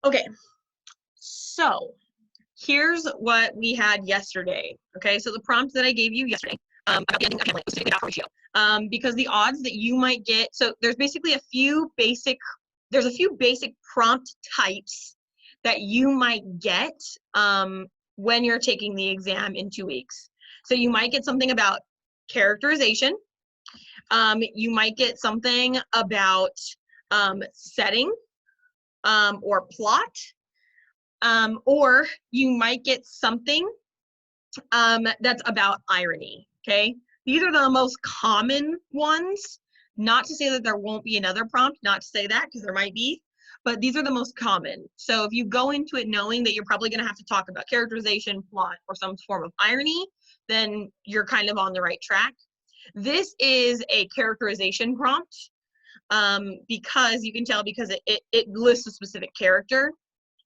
Okay, so here's what we had yesterday. Okay, so the prompt that I gave you yesterday about the ending of Hamlet was about Horatio. Because the odds that you might get, so there's basically a few basic prompt types that you might get when you're taking the exam in 2 weeks. So you might get something about characterization. You might get something about setting or plot. Or you might get something that's about irony, okay? These are the most common ones. Not to say that there won't be another prompt, not to say that, because there might be, but these are the most common. So if you go into it knowing that you're probably going to have to talk about characterization, plot, or some form of irony, then you're kind of on the right track. This is a characterization prompt because you can tell because it lists a specific character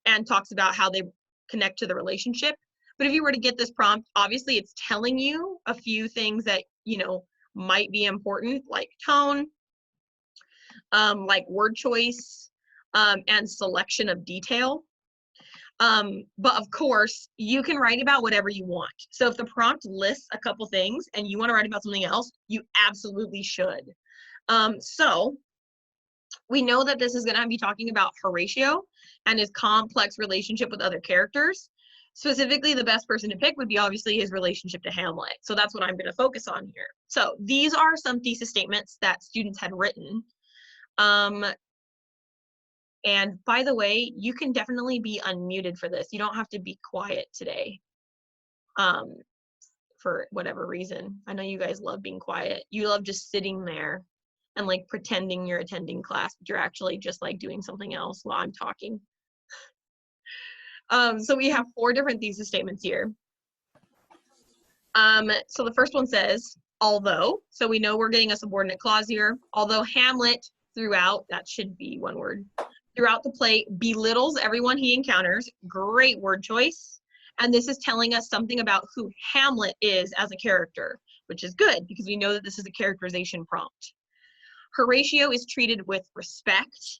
and talks about how they connect to the relationship. But if you were to get this prompt, obviously it's telling you a few things that, you know, might be important, like tone, like word choice, and selection of detail. But of course, you can write about whatever you want. So if the prompt lists a couple things and you want to write about something else, you absolutely should. So we know that this is going to be talking about Horatio and his complex relationship with other characters. Specifically, the best person to pick would be obviously his relationship to Hamlet. So that's what I'm going to focus on here. So these are some thesis statements that students had written. And by the way, you can definitely be unmuted for this. You don't have to be quiet today for whatever reason. I know you guys love being quiet. You love just sitting there and like pretending you're attending class, but you're actually just like doing something else while I'm talking. So we have 4 different thesis statements here. So the first one says, although, so we know we're getting a subordinate clause here, although Hamlet throughout, that should be one word, throughout the play belittles everyone he encounters, great word choice. And this is telling us something about who Hamlet is as a character, which is good because we know that this is a characterization prompt. Horatio is treated with respect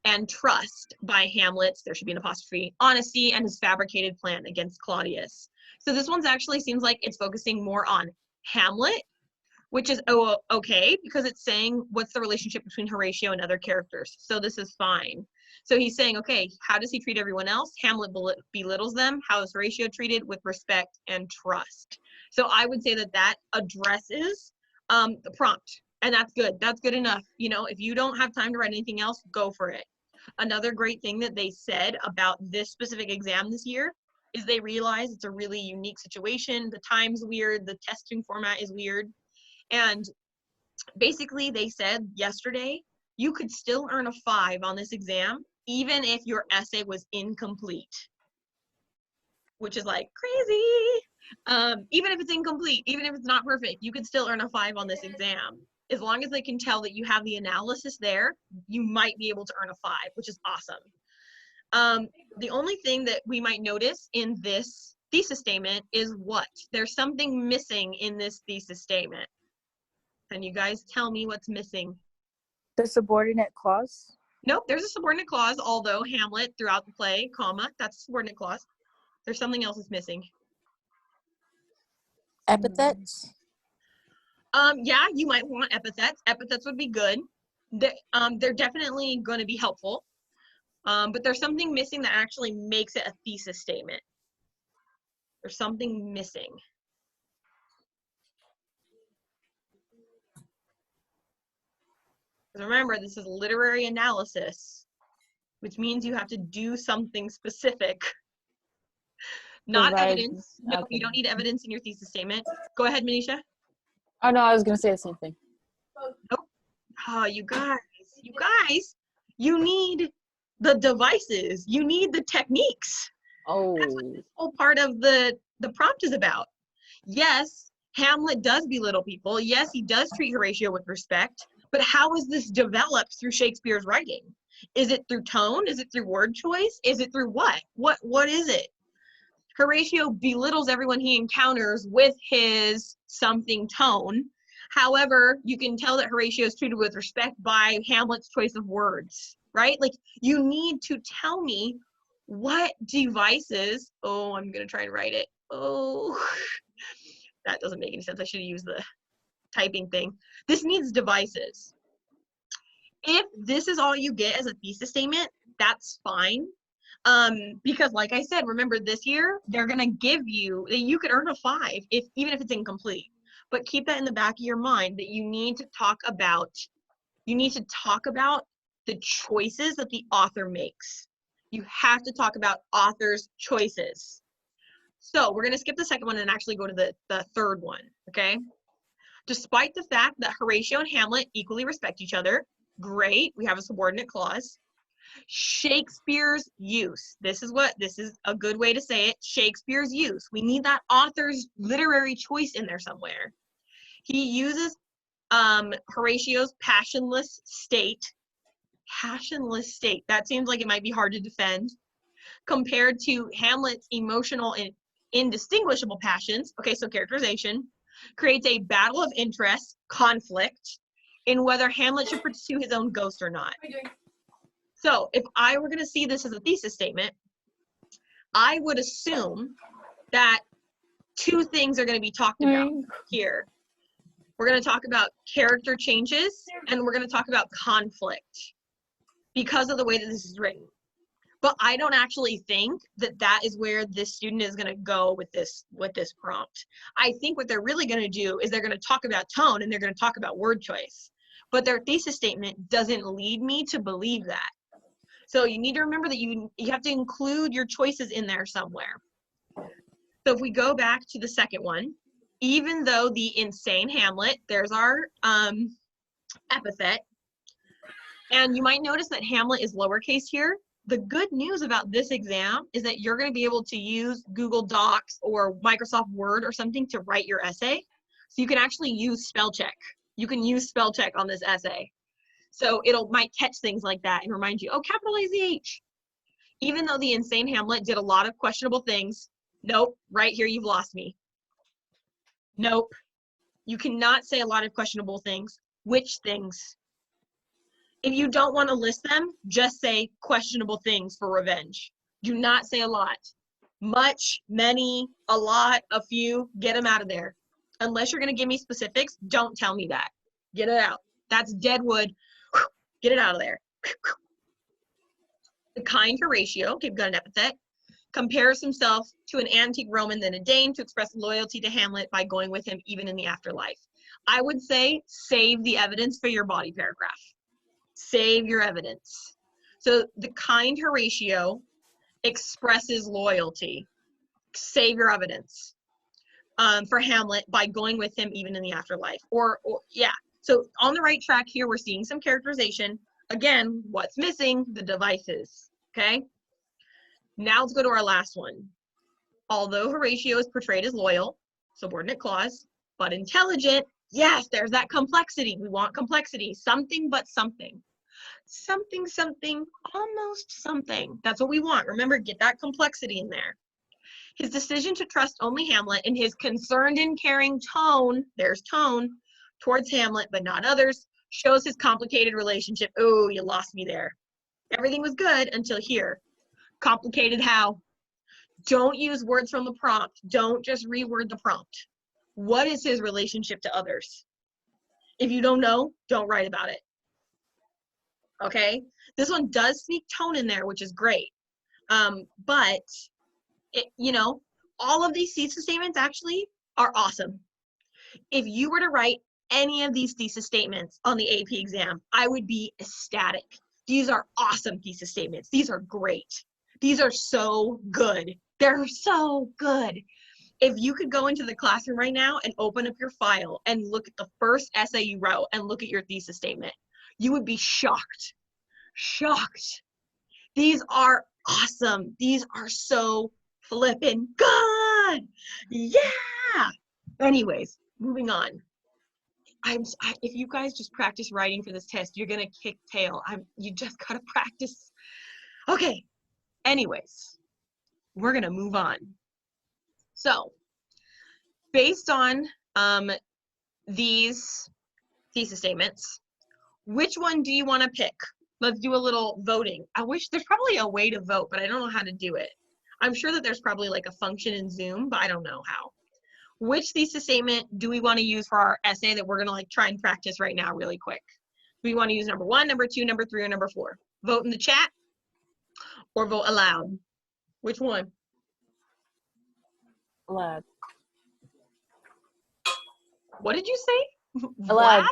and trust by Hamlet's, there should be an apostrophe, honesty and his fabricated plan against Claudius. So this one's actually seems like it's focusing more on Hamlet, which is okay because it's saying what's the relationship between Horatio and other characters. So this is fine. So he's saying, okay, how does he treat everyone else? Hamlet belittles them. How is Horatio treated? With respect and trust. So I would say that that addresses the prompt. And that's good. That's good enough. You know, if you don't have time to write anything else, go for it. Another great thing that they said about this specific exam this year is they realized it's a really unique situation. The time's weird. The testing format is weird. And basically they said yesterday, you could still earn a 5 on this exam, even if your essay was incomplete, which is like crazy. Even if it's incomplete, even if it's not perfect, you could still earn a 5 on this exam. As long as they can tell that you have the analysis there, you might be able to earn a 5, which is awesome. The only thing that we might notice in this thesis statement is what? There's something missing in this thesis statement. Can you guys tell me what's missing? The subordinate clause? Nope, there's a subordinate clause, although Hamlet throughout the play, comma, that's a subordinate clause. There's something else that's missing. Epithets? Yeah, you might want epithets. Epithets would be good. They're definitely going to be helpful. But there's something missing that actually makes it a thesis statement. There's something missing. Remember, this is literary analysis, which means you have to do something specific. Not evidence. No, okay. You don't need evidence in your thesis statement. Go ahead, Manisha. Oh, no, I was going to say the same thing. Nope. Oh, you guys, you need the devices. You need the techniques. Oh. That's what this whole part of the prompt is about. Yes, Hamlet does belittle people. Yes, he does treat Horatio with respect. But how is this developed through Shakespeare's writing? Is it through tone? Is it through word choice? Is it through what? What is it? Horatio belittles everyone he encounters with his something tone. However, you can tell that Horatio is treated with respect by Hamlet's choice of words, right? Like you need to tell me what devices, oh, I'm gonna try and write it. Oh, that doesn't make any sense. I should have used the typing thing. This needs devices. If this is all you get as a thesis statement, that's fine. Because like I said, remember this year, they're gonna give you, you could earn a 5 even if it's incomplete. But keep that in the back of your mind that you need to talk about the choices that the author makes. You have to talk about author's choices. So we're gonna skip the second one and actually go to the third one, okay? Despite the fact that Horatio and Hamlet equally respect each other, great, we have a subordinate clause. Shakespeare's use. This is a good way to say it. Shakespeare's use. We need that author's literary choice in there somewhere. He uses Horatio's passionless state. Passionless state. That seems like it might be hard to defend. Compared to Hamlet's emotional and indistinguishable passions. Okay, so characterization creates a battle of interest, conflict, in whether Hamlet should pursue his own ghost or not. So if I were going to see this as a thesis statement, I would assume that two things are going to be talked about here. We're going to talk about character changes, and we're going to talk about conflict because of the way that this is written. But I don't actually think that that is where this student is going to go with this prompt. I think what they're really going to do is they're going to talk about tone and they're going to talk about word choice. But their thesis statement doesn't lead me to believe that. So you need to remember that you have to include your choices in there somewhere. So if we go back to the second one, even though the insane Hamlet, there's our epithet. And you might notice that Hamlet is lowercase here. The good news about this exam is that you're going to be able to use Google Docs or Microsoft Word or something to write your essay. So you can actually use spell check. You can use spell check on this essay. So might catch things like that and remind you, oh, capital AZH. Even though the insane Hamlet did a lot of questionable things, nope, right here you've lost me. Nope. You cannot say a lot of questionable things. Which things? If you don't want to list them, just say questionable things for revenge. Do not say a lot. Much, many, a lot, a few, get them out of there. Unless you're going to give me specifics, don't tell me that. Get it out. That's dead wood. Get it out of there. The kind Horatio, okay, we've got an epithet, compares himself to an antique Roman than a Dane to express loyalty to Hamlet by going with him even in the afterlife. I would say save the evidence for your body paragraph. Save your evidence. So the kind Horatio expresses loyalty. Save your evidence for Hamlet by going with him even in the afterlife. Or yeah, so on the right track here, we're seeing some characterization. Again, what's missing? The devices, okay? Now let's go to our last one. Although Horatio is portrayed as loyal, subordinate clause, but intelligent, yes, there's that complexity. We want complexity. Something but something. Something, something, almost something. That's what we want. Remember, get that complexity in there. His decision to trust only Hamlet and his concerned and caring tone, there's tone, towards Hamlet but not others, shows his complicated relationship. Oh, you lost me there. Everything was good until here. Complicated how? Don't use words from the prompt. Don't just reword the prompt. What is his relationship to others? If you don't know, don't write about it. Okay? This one does sneak tone in there, which is great. But, all of these thesis statements actually are awesome. If you were to write any of these thesis statements on the AP exam, I would be ecstatic. These are awesome thesis statements. These are great. These are so good. They're so good. If you could go into the classroom right now and open up your file and look at the first essay you wrote and look at your thesis statement, you would be shocked. Shocked. These are awesome. These are so flippin' good. Yeah. Anyways, moving on. If you guys just practice writing for this test, you're gonna kick tail. You just gotta practice. Okay. Anyways, we're gonna move on. So, based on these thesis statements, which one do you want to pick? Let's do a little voting. I wish there's probably a way to vote, but I don't know how to do it. I'm sure that there's probably like a function in Zoom, but I don't know how. Which thesis statement do we want to use for our essay that we're going to like try and practice right now really quick? Do we want to use number 1, number 2, number 3, or number 4? Vote in the chat or vote aloud. Which one? Aloud. What did you say? Aloud.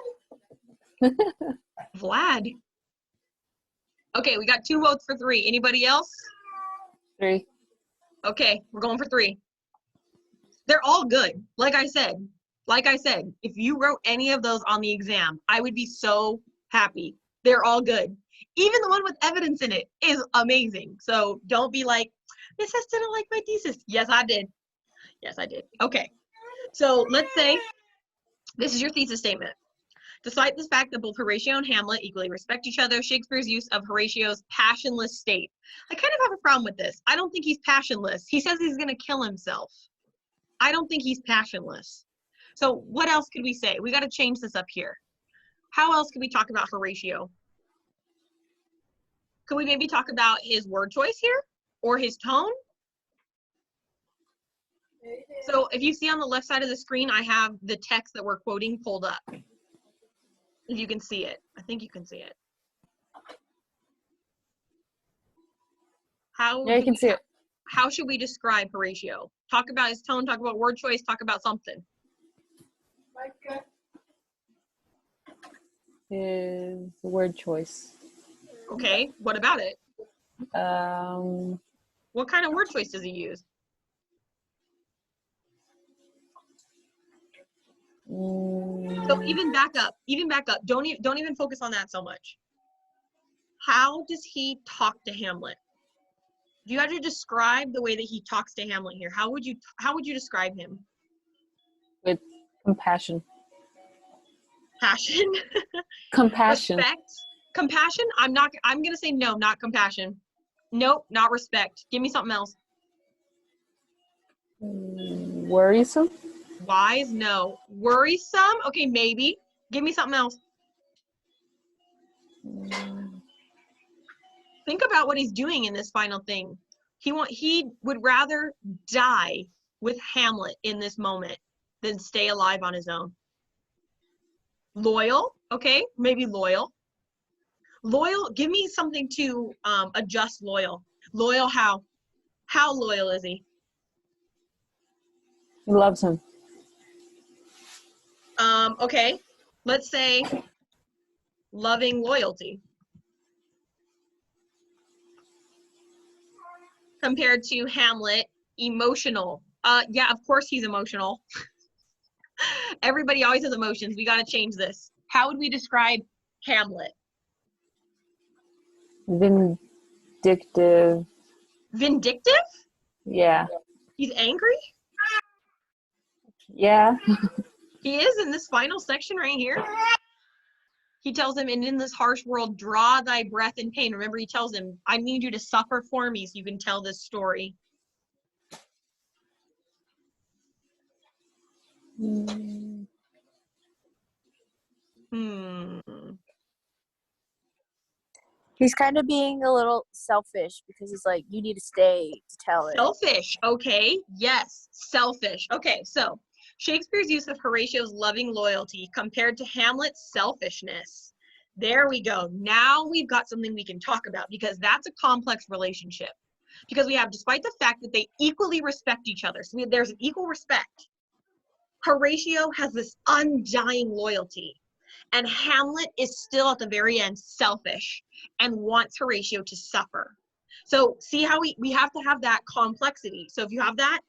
Vlad? Vlad. Okay, we got 2 votes for 3. Anybody else? 3. Okay, we're going for 3. They're all good. Like I said, if you wrote any of those on the exam, I would be so happy. They're all good. Even the one with evidence in it is amazing. So don't be like, this just didn't like my thesis. Yes, I did. Yes, I did. Okay. So let's say this is your thesis statement. Despite the fact that both Horatio and Hamlet equally respect each other, Shakespeare's use of Horatio's passionless state. I kind of have a problem with this. I don't think he's passionless. He says he's going to kill himself. I don't think he's passionless. So what else could we say? We got to change this up here. How else could we talk about Horatio? Could we maybe talk about his word choice here or his tone? So if you see on the left side of the screen, I have the text that we're quoting pulled up. If you can see it. I think you can see it. Yeah, you can see it. How should we describe Horatio? Talk about his tone, talk about word choice, talk about something. His word choice. Okay, what about it? Um, What kind of word choice does he use? So even back up. Don't even focus on that so much. How does he talk to Hamlet? If you had to describe the way that he talks to Hamlet here, how would you describe him? with compassion. Passion? Compassion. Respect? Compassion? I'm gonna say no, not compassion. Nope, not respect. Give me something else. Worrisome. Wise? No. Worrisome? Okay, maybe. Give me something else. Think about what he's doing in this final thing. He would rather die with Hamlet in this moment than stay alive on his own. Loyal? Okay, maybe loyal. Loyal, give me something to adjust loyal. Loyal how? How loyal is he? He loves him. Okay, let's say loving loyalty. Compared to Hamlet, emotional. Yeah, of course he's emotional. Everybody always has emotions. We got to change this. How would we describe Hamlet? Vindictive. Vindictive? Yeah. He's angry? Yeah. He is in this final section right here. He tells him, and in this harsh world, draw thy breath in pain. Remember, he tells him, I need you to suffer for me so you can tell this story. He's kind of being a little selfish because he's like, you need to stay to tell it. Selfish, okay. Yes, selfish. Okay, so Shakespeare's use of Horatio's loving loyalty compared to Hamlet's selfishness. There we go. Now we've got something we can talk about because that's a complex relationship. Because we have, despite the fact that they equally respect each other, so there's an equal respect, Horatio has this undying loyalty. And Hamlet is still at the very end selfish and wants Horatio to suffer. So see how we have to have that complexity. So if you have that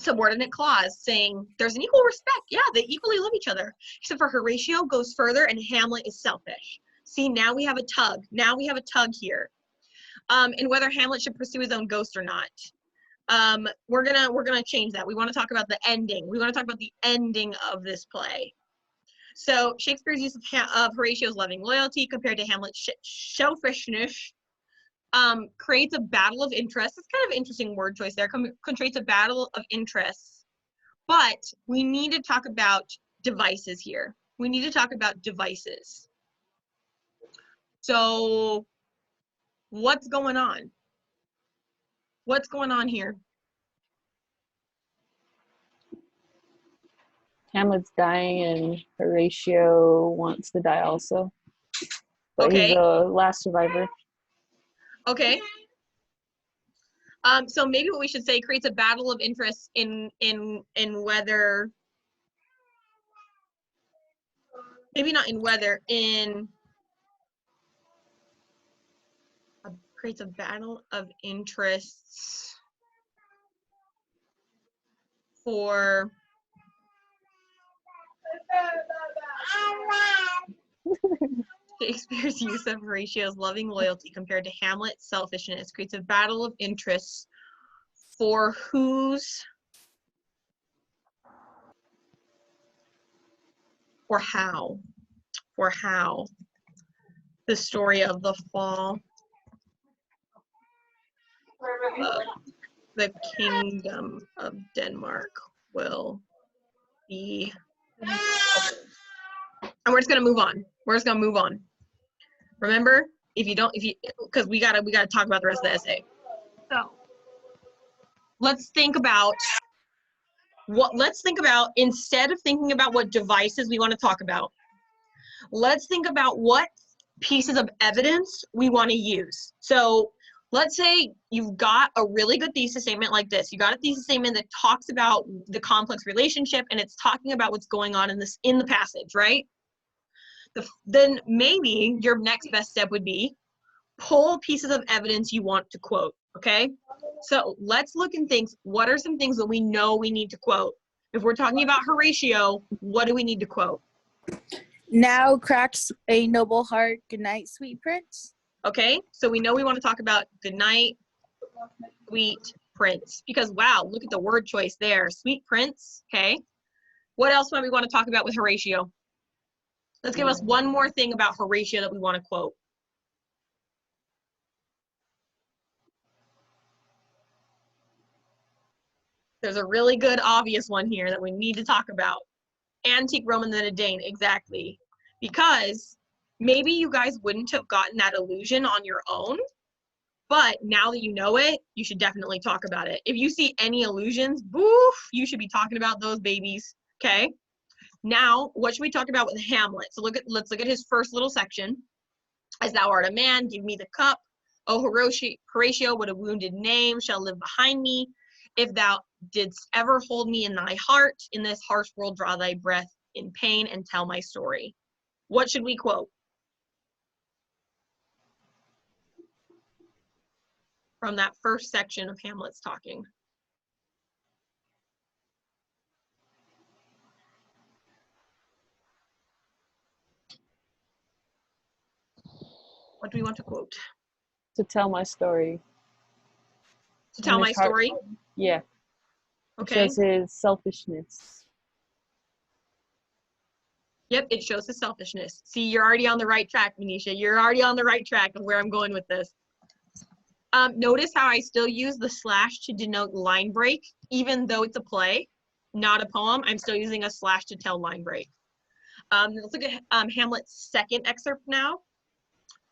subordinate clause saying there's an equal respect, yeah, they equally love each other. Except for Horatio goes further and Hamlet is selfish. See, now we have a tug. Now we have a tug here. And whether Hamlet should pursue his own ghost or not. We're gonna change that. We want to talk about the ending. We want to talk about the ending of this play. So Shakespeare's use of Horatio's loving loyalty compared to Hamlet's selfishness creates a battle of interests. It's kind of an interesting word choice there. Creates a battle of interests. But we need to talk about devices here. We need to talk about devices. So what's going on? What's going on here? Hamlet's dying and Horatio wants to die also. But he's Okay. the last survivor. Okay. So maybe what we should say creates a battle of interest in whether, maybe not in whether, in creates a battle of interests for Shakespeare's use of Horatio's loving loyalty compared to Hamlet's selfishness creates a battle of interests for whose or how the story of the fall of the kingdom of Denmark will be told. And we're just gonna move on. We're just gonna move on. Remember, because we gotta talk about the rest of the essay. So let's think about instead of thinking about what devices we want to talk about, let's think about what pieces of evidence we want to use. So let's say you've got a really good thesis statement like this. You got a thesis statement that talks about the complex relationship and it's talking about what's going on in the passage, right? Then maybe your next best step would be pull pieces of evidence you want to quote, okay? So let's look and think, what are some things that we know we need to quote? If we're talking about Horatio, what do we need to quote? Now cracks a noble heart. Good night, sweet prince. Okay, so we know we want to talk about good night, sweet prince. Because wow, look at the word choice there. Sweet prince, okay? What else might we want to talk about with Horatio? Let's give us one more thing about Horatio that we want to quote. There's a really good obvious one here that we need to talk about. Antique Roman than a Dane, exactly. Because maybe you guys wouldn't have gotten that illusion on your own, but now that you know it, you should definitely talk about it. If you see any illusions, boof, you should be talking about those babies, okay? Now, what should we talk about with Hamlet? So let's look at his first little section. As thou art a man, give me the cup. O Horatio, what a wounded name shall live behind me. If thou didst ever hold me in thy heart, in this harsh world draw thy breath in pain and tell my story. What should we quote? From that first section of Hamlet's talking. What do we want to quote? To tell my story. To tell my story? Yeah. Okay. It shows his selfishness. Yep, it shows his selfishness. See, you're already on the right track, Manisha. You're already on the right track of where I'm going with this. Notice how I still use the slash to denote line break, even though it's a play, not a poem. I'm still using a slash to tell line break. Let's look at Hamlet's second excerpt now.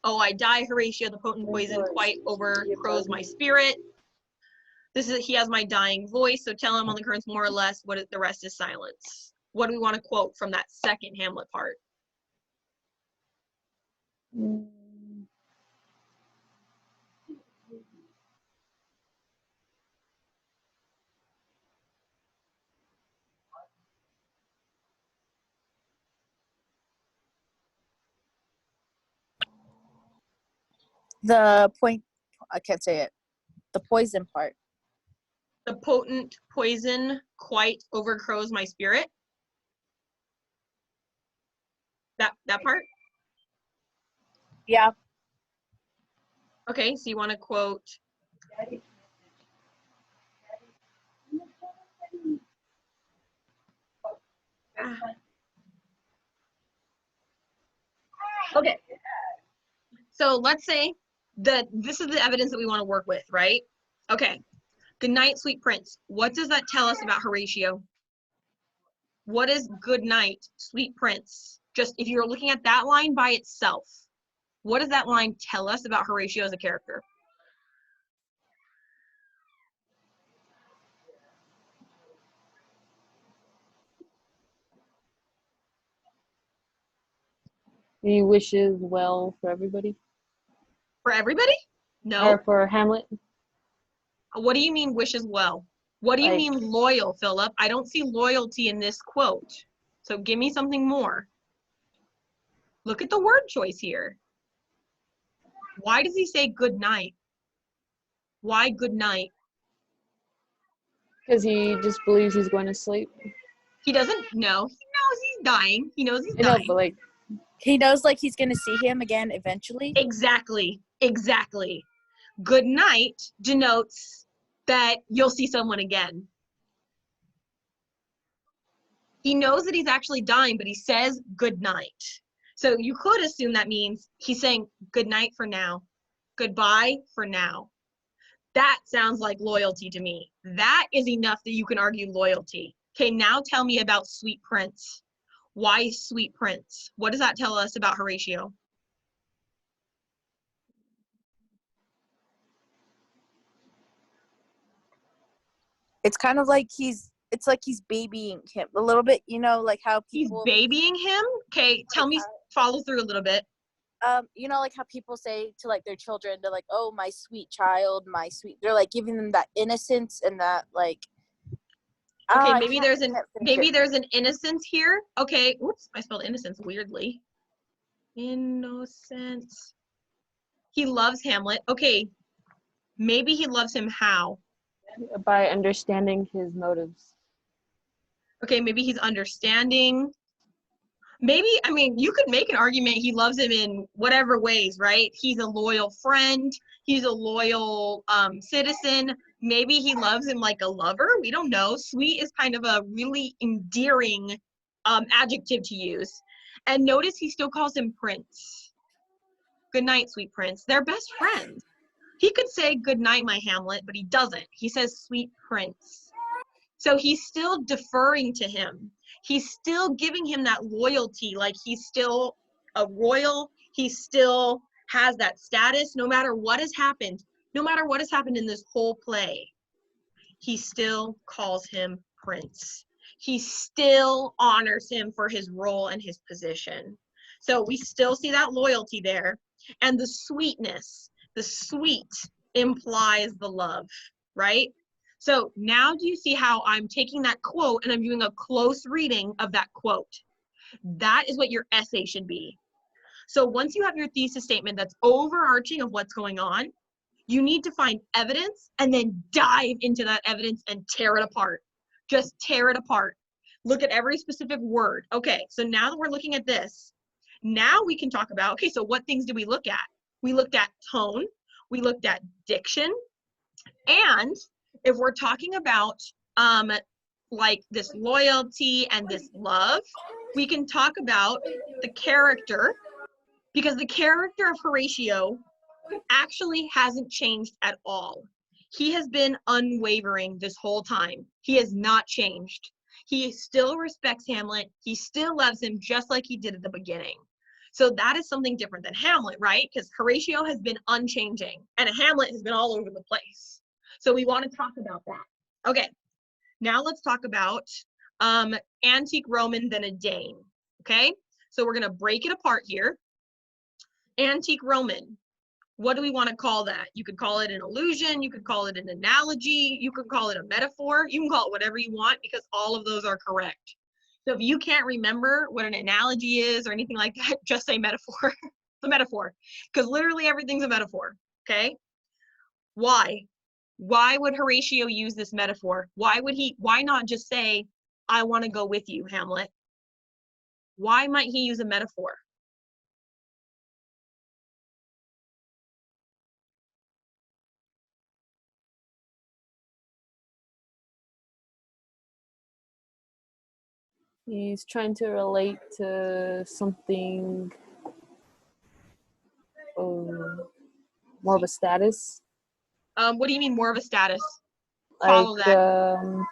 Oh, I die, Horatio, the potent poison quite overcrows my spirit. He has my dying voice, so tell him on the currents more or less, the rest is silence. What do we want to quote from that second Hamlet part? I can't say it. The poison part. The potent poison quite overcrows my spirit. That part? Yeah. Okay, so you want to quote. Okay. So let's say that this is the evidence that we want to work with, right? Okay. Good night, sweet prince. What does that tell us about Horatio? What is good night, sweet prince? Just if you're looking at that line by itself, What does that line tell us about Horatio as a character? He wishes well for everybody. For everybody? No. Or for Hamlet. What do you mean wishes well? What do you Like, mean loyal, Philip? I don't see loyalty in this quote. So give me something more. Look at the word choice here. Why does he say good night? Why good night? because he just believes he's going to sleep. He doesn't know. He knows he's dying. He knows he's I know, dying. but like, He knows like he's gonna see him again eventually. Exactly. Exactly. Good night denotes that you'll see someone again. He knows that he's actually dying, but he says good night. So you could assume that means he's saying good night for now. Goodbye for now. That sounds like loyalty to me. That is enough that you can argue loyalty. Okay, now tell me about Sweet Prince. Why Sweet Prince? What does that tell us about Horatio? It's kind of like it's like he's babying him a little bit, you know, like how He's people babying him? Okay, tell me, follow through a little bit. you know, like how people say to like their children, they're like, oh, my sweet child, my sweet, they're like giving them that innocence and that like Okay, I maybe can't, there's I an can't finish maybe it. there's an innocence here. Okay, oops, I spelled innocence weirdly. Innocence. He loves Hamlet. Okay, maybe he loves him how? by understanding his motives. Okay, maybe he's understanding. Maybe, I mean, you could make an argument he loves him in whatever ways, right? He's a loyal friend. He's a loyal citizen. Maybe he loves him like a lover. We don't know. Sweet is kind of a really endearing adjective to use. And notice he still calls him Prince. Good night, sweet Prince. They're best friends. He could say good night, my Hamlet, but he doesn't. He says sweet Prince. So he's still deferring to him. He's still giving him that loyalty, like he's still a royal. He still has that status no matter what has happened. No matter what has happened in this whole play, he still calls him Prince. He still honors him for his role and his position. So we still see that loyalty there. And the sweetness, the sweet implies the love, right? So now do you see how I'm taking that quote and I'm doing a close reading of that quote? That is what your essay should be. So once you have your thesis statement that's overarching of what's going on, you need to find evidence and then dive into that evidence and tear it apart. Just tear it apart. Look at every specific word. Okay, so now that we're looking at this, now we can talk about, okay, so what things did we look at? We looked at tone, we looked at diction, and if we're talking about like this loyalty and this love, we can talk about the character, because the character of Horatio actually hasn't changed at all. He has been unwavering this whole time. He has not changed. He still respects Hamlet. He still loves him just like he did at the beginning. So that is something different than Hamlet, right? Because Horatio has been unchanging and Hamlet has been all over the place. So we want to talk about that. Okay, now let's talk about antique Roman then a Dane. Okay, so we're going to break it apart here. Antique Roman. What do we want to call that? You could call it an illusion, you could call it an analogy, you could call it a metaphor, you can call it whatever you want because all of those are correct. So if you can't remember what an analogy is or anything like that, just say metaphor. The metaphor, because literally everything's a metaphor, okay? Why? Why would Horatio use this metaphor? Why not just say, I want to go with you, Hamlet? Why might he use a metaphor? He's trying to relate to something more of a status. What do you mean more of a status? Like Follow that.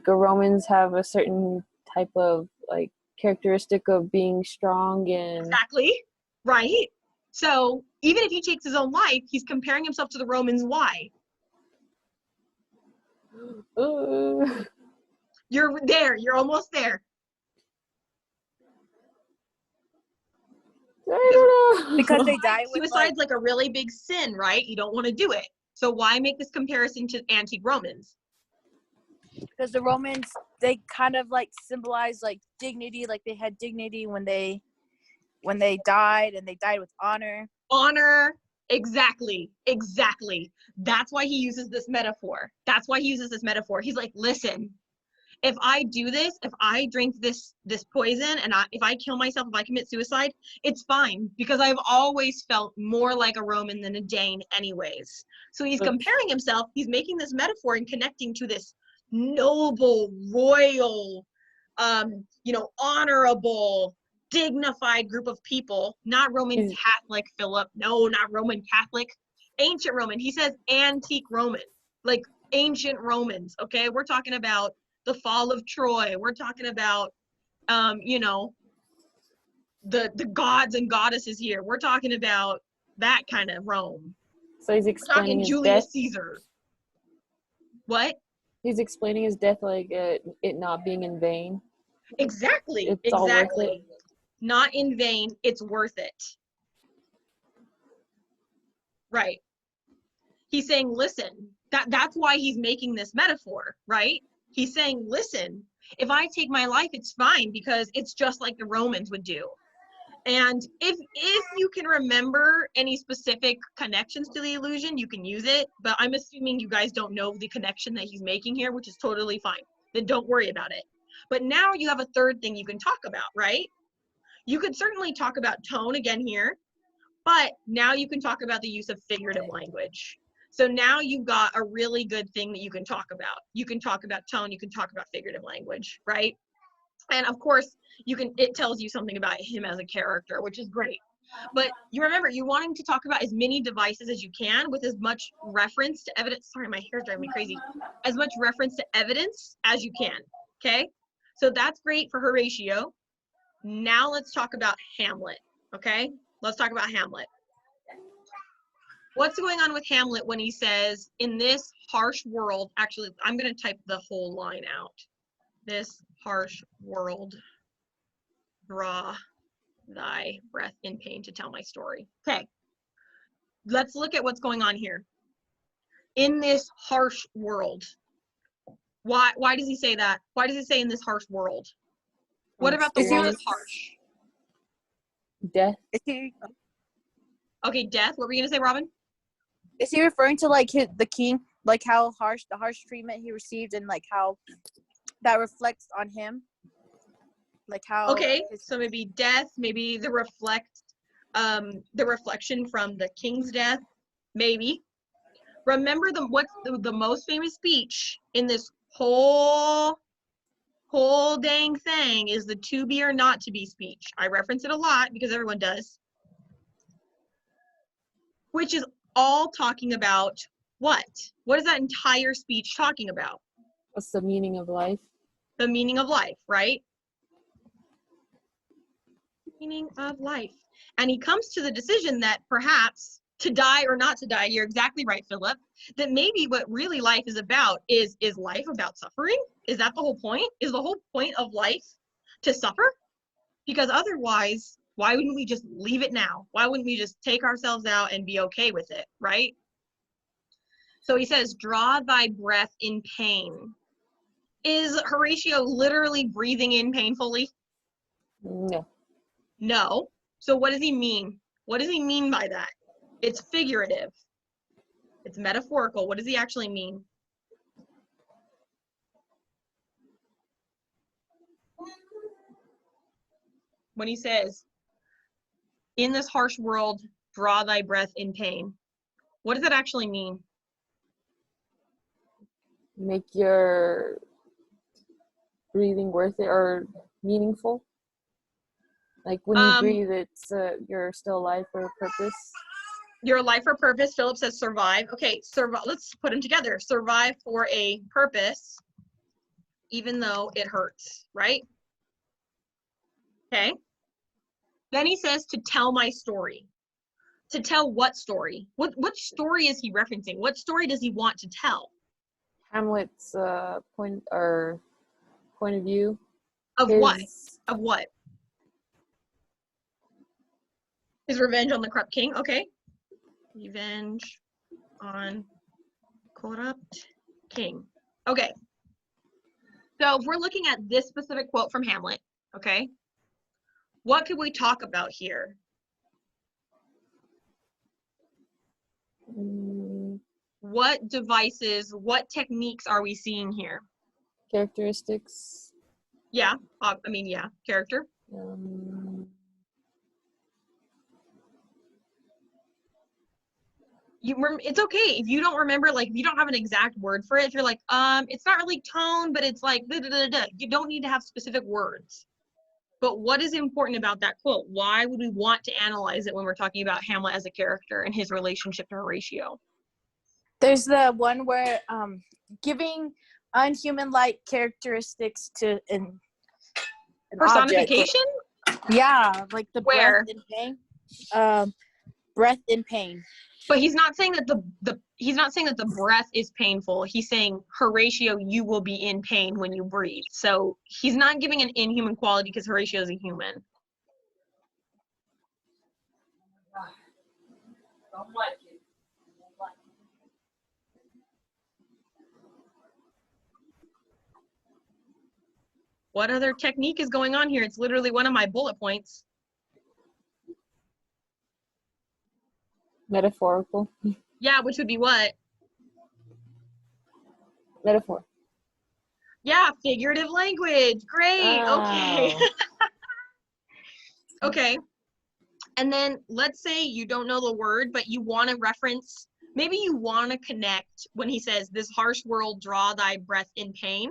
Romans have a certain type of like characteristic of being strong and Exactly, right? So even if he takes his own life, he's comparing himself to the Romans. Why? You're there. You're almost there. I don't know. Because they die with Suicide's like a really big sin, right? You don't want to do it. So why make this comparison to antique Romans? because the Romans, they kind of like symbolize like dignity, like they had dignity when they died, and they died with honor. Honor. Exactly. That's why he uses this metaphor. He's like, listen, if I do this, if I drink this poison, and if I kill myself, if I commit suicide, it's fine, because I've always felt more like a Roman than a Dane anyways. So he's comparing himself, he's making this metaphor and connecting to this noble, royal, honorable, dignified group of people, not Roman Catholic, Philip. No, not Roman Catholic. Ancient Roman. He says antique Roman, like ancient Romans, okay? We're talking about the fall of Troy. We're talking about, the gods and goddesses here. We're talking about that kind of Rome. So he's explaining his Julius death. Caesar. What? He's explaining his death like it not being in vain. Exactly. It's all worth it. Not in vain. It's worth it. Right. He's saying, listen, that's why he's making this metaphor, right? He's saying, listen, if I take my life, it's fine, because it's just like the Romans would do. And if you can remember any specific connections to the illusion, you can use it. But I'm assuming you guys don't know the connection that he's making here, which is totally fine. Then don't worry about it. But now you have a third thing you can talk about, right? You could certainly talk about tone again here, but now you can talk about the use of figurative language. So now you've got a really good thing that you can talk about. You can talk about tone, you can talk about figurative language, right? And of course, it tells you something about him as a character, which is great. But you remember, you're wanting to talk about as many devices as you can with as much reference to evidence. Sorry, my hair's driving me crazy. As much reference to evidence as you can, okay? So that's great for Horatio. Now let's talk about Hamlet, okay? Let's talk about Hamlet. What's going on with Hamlet when he says, in this harsh world, actually, I'm going to type the whole line out. This harsh world, draw thy breath in pain to tell my story. Okay, let's look at what's going on here. In this harsh world. Why does he say that? Why does he say in this harsh world? What about the world is harsh? Death. Okay, death. What were you going to say, Robin? Is he referring to like the king, like how the harsh treatment he received, and like how that reflects on him? Like how. Okay, so maybe death, maybe the reflection from the king's death, maybe. Remember what's the most famous speech in this whole dang thing is the to be or not to be speech. I reference it a lot because everyone does. Which is all talking about what? What is that entire speech talking about? What's the meaning of life? The meaning of life, right? Meaning of life. And he comes to the decision that perhaps to die or not to die, you're exactly right, Philip, that maybe what really life is about is life about suffering? Is that the whole point? Is the whole point of life to suffer? Because otherwise, why wouldn't we just leave it now? Why wouldn't we just take ourselves out and be okay with it, right? So he says, draw thy breath in pain. Is Horatio literally breathing in painfully? No. No. So what does he mean? What does he mean by that? It's figurative. It's metaphorical. What does he actually mean? When he says, in this harsh world, draw thy breath in pain. What does that actually mean? Make your breathing worth it or meaningful. Like when you breathe, it's you're still alive for a purpose. You're alive for a purpose. Philip says survive. Okay, let's put them together. Survive for a purpose, even though it hurts, right? Okay. Then he says to tell my story. To tell what story? What story is he referencing? What story does he want to tell? Hamlet's point of view. Of what? Of what? His revenge on the corrupt king. Okay. Revenge on corrupt king. Okay. So if we're looking at this specific quote from Hamlet, okay, what could we talk about here? What devices, what techniques are we seeing here? Characteristics. Yeah, I mean, yeah, character. It's okay if you don't remember, like, if you don't have an exact word for it, if you're like, it's not really tone, but it's like, da, da, da, da. You don't need to have specific words. But what is important about that quote? Why would we want to analyze it when we're talking about Hamlet as a character and his relationship to Horatio? There's the one where giving unhuman-like characteristics to an Personification? Object. Yeah, like the Where? breath in pain. Breath in pain. But he's not saying that he's not saying that the breath is painful. He's saying, Horatio, you will be in pain when you breathe. So he's not giving an inhuman quality because Horatio is a human. What other technique is going on here? It's literally one of my bullet points. Metaphorical. Yeah, which would be what? Metaphor. Yeah, figurative language. Great. Okay. Oh. Okay. And then let's say you don't know the word, but you want to reference, maybe you want to connect when he says, this harsh world, draw thy breath in pain.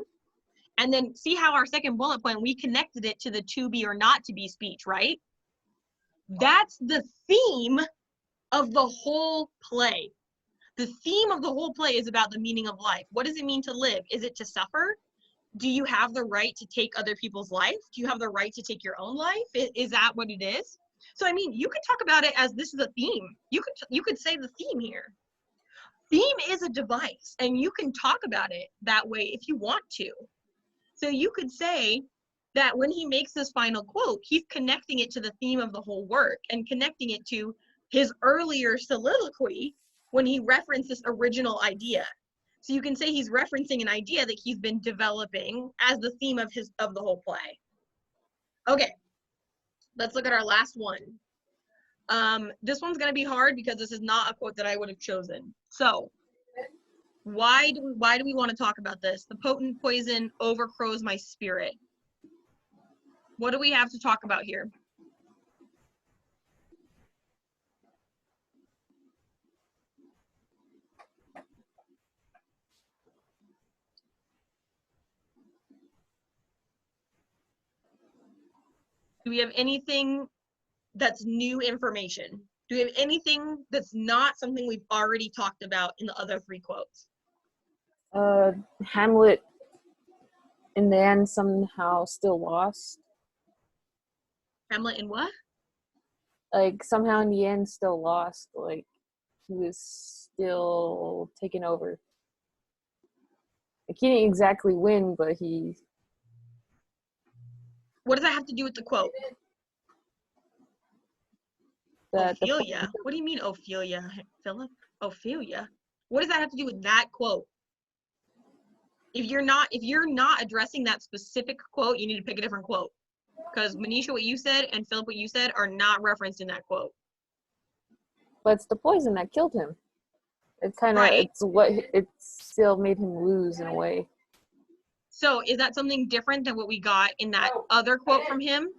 And then see how our second bullet point, we connected it to the to be or not to be speech, right? That's the theme of the whole play. The theme of the whole play is about the meaning of life. What does it mean to live? Is it to suffer? Do you have the right to take other people's life? Do you have the right to take your own life? Is that what it is? So, I mean, you could talk about it as this is a theme. You could say the theme here. Theme is a device, and you can talk about it that way if you want to. So you could say that when he makes this final quote, he's connecting it to the theme of the whole work and connecting it to his earlier soliloquy when he referenced this original idea. So you can say he's referencing an idea that he's been developing as the theme of the whole play. Okay, let's look at our last one. This one's gonna be hard because this is not a quote that I would have chosen. So why do we want to talk about this? The potent poison overcrows my spirit. What do we have to talk about here? Do we have anything that's new information? Do we have anything that's not something we've already talked about in the other three quotes? Hamlet in the end somehow still lost. Hamlet in what? Like somehow in the end still lost. Like he was still taken over. Like he didn't exactly win, but he. What does that have to do with the quote? Ophelia? What do you mean Ophelia, Philip? Ophelia? What does that have to do with that quote? If you're not addressing that specific quote, you need to pick a different quote. Because Manisha, what you said, and Philip, what you said, are not referenced in that quote. But it's the poison that killed him. It kind of, right. It still made him lose in a way. So is that something different than what we got in that other quote from him?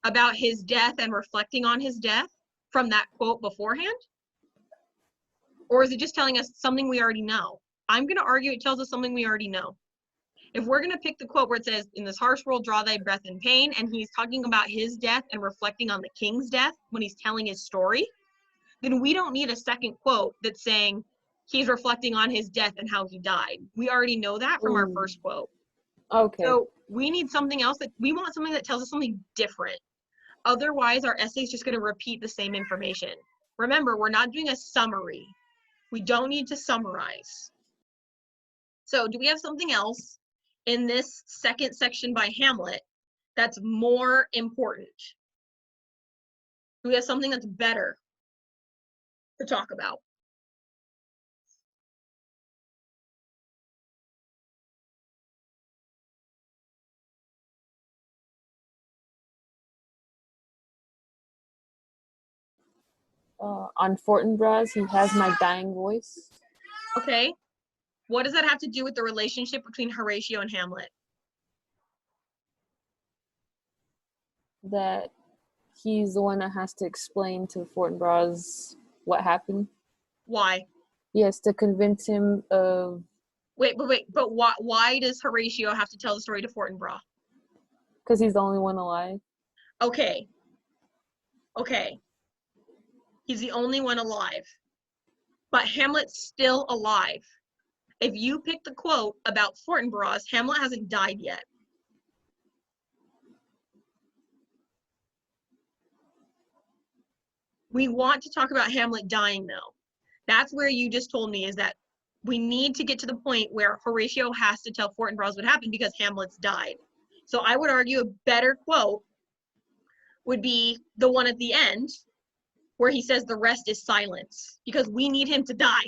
About his death and reflecting on his death from that quote beforehand? Or is it just telling us something we already know? I'm going to argue it tells us something we already know. If we're going to pick the quote where it says, in this harsh world, draw thy breath in pain, and he's talking about his death and reflecting on the king's death when he's telling his story, then we don't need a second quote that's saying he's reflecting on his death and how he died. We already know that from our first quote. Okay. So we need something else we want something that tells us something different. Otherwise, our essay is just going to repeat the same information. Remember, we're not doing a summary. We don't need to summarize. So do we have something else in this second section by Hamlet that's more important? Do we have something that's better to talk about? On Fortinbras, he has my dying voice. Okay. What does that have to do with the relationship between Horatio and Hamlet? That he's the one that has to explain to Fortinbras what happened. Why? He has to convince him of. But why does Horatio have to tell the story to Fortinbras? Because he's the only one alive. Okay. He's the only one alive. But Hamlet's still alive. If you pick the quote about Fortinbras, Hamlet hasn't died yet. We want to talk about Hamlet dying, though. That's where you just told me, is that we need to get to the point where Horatio has to tell Fortinbras what happened because Hamlet's died. So I would argue a better quote would be the one at the end where he says the rest is silence, because we need him to die.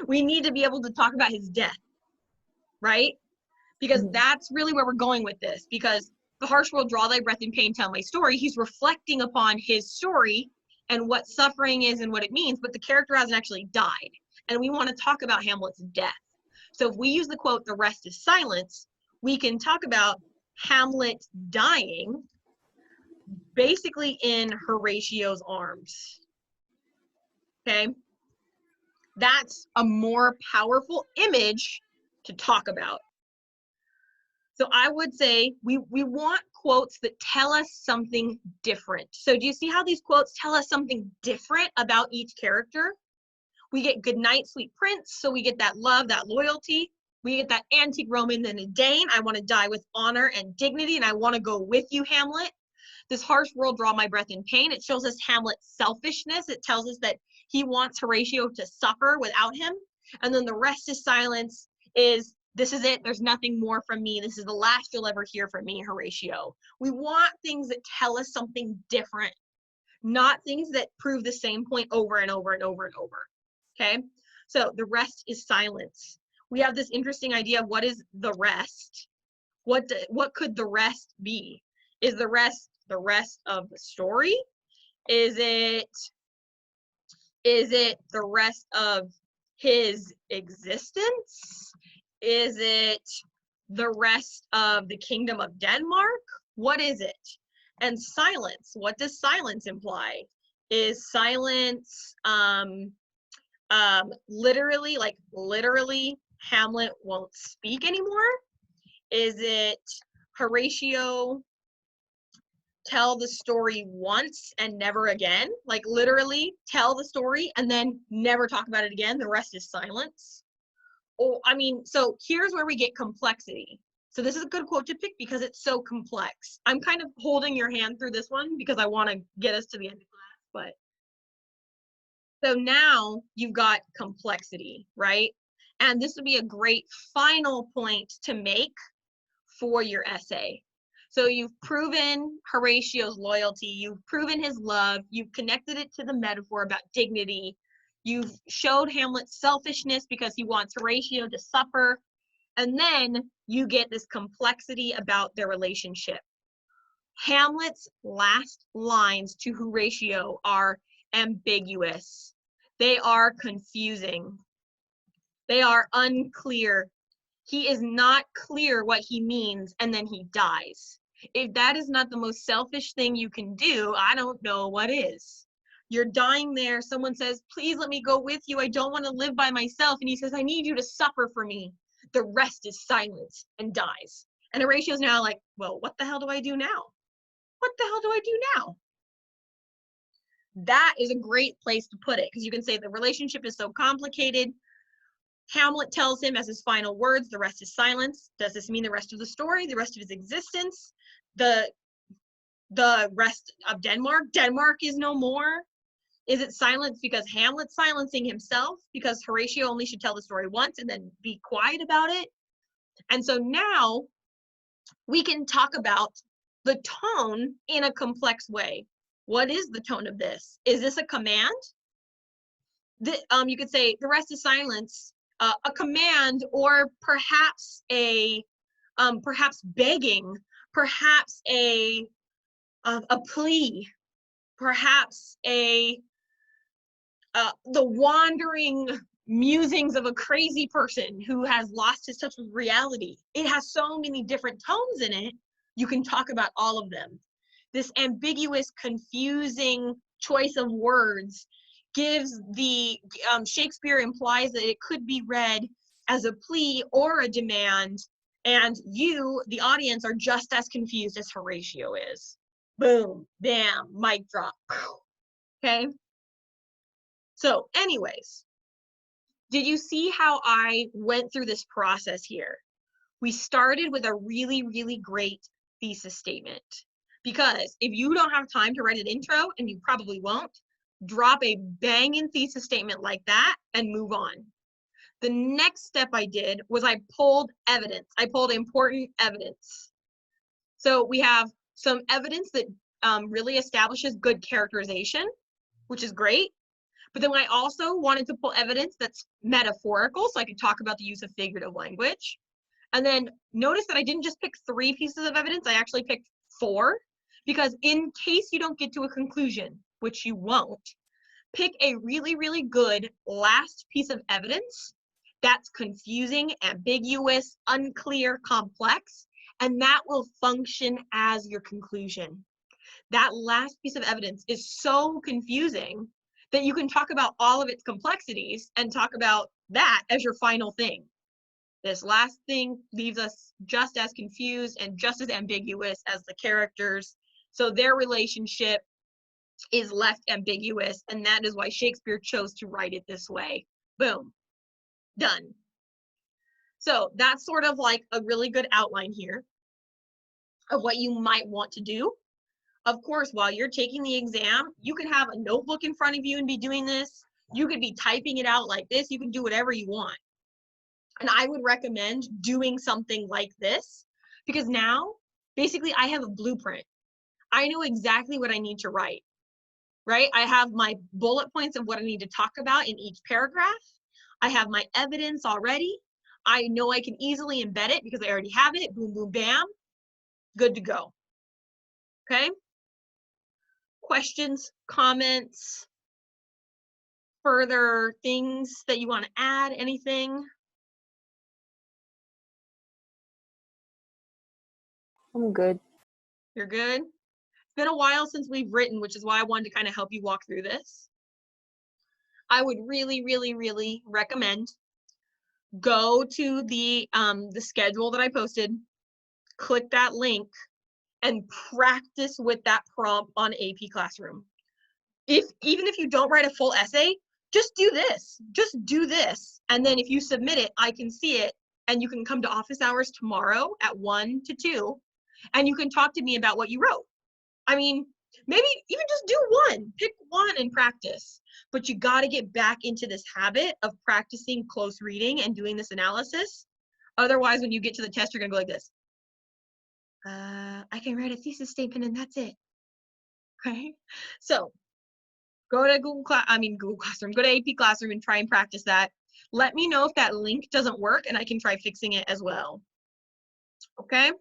We need to be able to talk about his death, right? Because that's really where we're going with this, because the harsh world, draw thy breath in pain, tell my story. He's reflecting upon his story and what suffering is and what it means, but the character hasn't actually died. And we want to talk about Hamlet's death. So if we use the quote, the rest is silence, we can talk about Hamlet dying basically in Horatio's arms. Okay? That's a more powerful image to talk about. So I would say we want quotes that tell us something different. So do you see how these quotes tell us something different about each character? We get good night, sweet prince. So we get that love, that loyalty. We get that antique Roman and a Dane. I want to die with honor and dignity, and I want to go with you, Hamlet. This harsh world, draw my breath in pain. It shows us Hamlet's selfishness. It tells us that he wants Horatio to suffer without him. And then the rest is silence is, this is it. There's nothing more from me. This is the last you'll ever hear from me, Horatio. We want things that tell us something different, not things that prove the same point over and over and over and over. Okay? So the rest is silence. We have this interesting idea of what is the rest? What could the rest be? Is the rest of the story? Is it the rest of his existence? Is it the rest of the kingdom of Denmark? What is it? And silence, what does silence imply? Is silence literally Hamlet won't speak anymore? Is it Horatio tell the story once and never again? Like literally tell the story and then never talk about it again. The rest is silence. Oh, I mean, so here's where we get complexity. So this is a good quote to pick because it's so complex. I'm kind of holding your hand through this one because I want to get us to the end of class, but so now you've got complexity, right? And this would be a great final point to make for your essay. So you've proven Horatio's loyalty, you've proven his love, you've connected it to the metaphor about dignity, you've showed Hamlet's selfishness because he wants Horatio to suffer, and then you get this complexity about their relationship. Hamlet's last lines to Horatio are ambiguous. They are confusing. They are unclear. He is not clear what he means, and then he dies. If that is not the most selfish thing you can do, I don't know what is. You're dying there. Someone says, please let me go with you. I don't want to live by myself. And he says, I need you to suffer for me. The rest is silence, and dies. And Horatio's now like, well, what the hell do I do now? What the hell do I do now? That is a great place to put it, because you can say the relationship is so complicated. Hamlet tells him as his final words, the rest is silence. Does this mean the rest of the story, the rest of his existence? The rest of Denmark? Denmark is no more? Is it silence because Hamlet's silencing himself because Horatio only should tell the story once and then be quiet about it? And so now we can talk about the tone in a complex way. What is the tone of this? Is this a command? You could say the rest is silence, a command, or perhaps perhaps begging, perhaps a plea, perhaps the wandering musings of a crazy person who has lost his touch with reality. It has so many different tones in it. You can talk about all of them. This ambiguous, confusing choice of words gives the Shakespeare implies that it could be read as a plea or a demand, and you, the audience, are just as confused as Horatio is. Boom, bam, mic drop. Okay. So, anyways, did you see how I went through this process here? We started with a really, really great thesis statement. Because if you don't have time to write an intro, and you probably won't, drop a banging thesis statement like that and move on. The next step I did was I pulled evidence. I pulled important evidence. So we have some evidence that really establishes good characterization, which is great. But then I also wanted to pull evidence that's metaphorical, so I could talk about the use of figurative language. And then notice that I didn't just pick 3 pieces of evidence, I actually picked 4, because in case you don't get to a conclusion, which you won't, pick a really, really good last piece of evidence that's confusing, ambiguous, unclear, complex, and that will function as your conclusion. That last piece of evidence is so confusing that you can talk about all of its complexities and talk about that as your final thing. This last thing leaves us just as confused and just as ambiguous as the characters. So their relationship is left ambiguous, and that is why Shakespeare chose to write it this way. Boom. Done. So that's sort of like a really good outline here of what you might want to do. Of course, while you're taking the exam, you could have a notebook in front of you and be doing this. You could be typing it out like this. You can do whatever you want. And I would recommend doing something like this, because now basically I have a blueprint. I know exactly what I need to write, right? I have my bullet points of what I need to talk about in each paragraph. I have my evidence already. I know I can easily embed it because I already have it. Boom, boom, bam. Good to go. Okay? Questions, comments, further things that you want to add, anything? I'm good. You're good? It's been a while since we've written, which is why I wanted to kind of help you walk through this. I would really, really, really recommend go to the schedule that I posted, click that link, and practice with that prompt on AP Classroom. Even if you don't write a full essay, just do this. Just do this. And then if you submit it, I can see it, and you can come to office hours tomorrow at 1 to 2, and you can talk to me about what you wrote. I mean, maybe even just do one. Pick one and practice. But you got to get back into this habit of practicing close reading and doing this analysis. Otherwise, when you get to the test, you're going to go like this. I can write a thesis statement and that's it. Okay? So go to Google Classroom, go to AP Classroom and try and practice that. Let me know if that link doesn't work and I can try fixing it as well. Okay?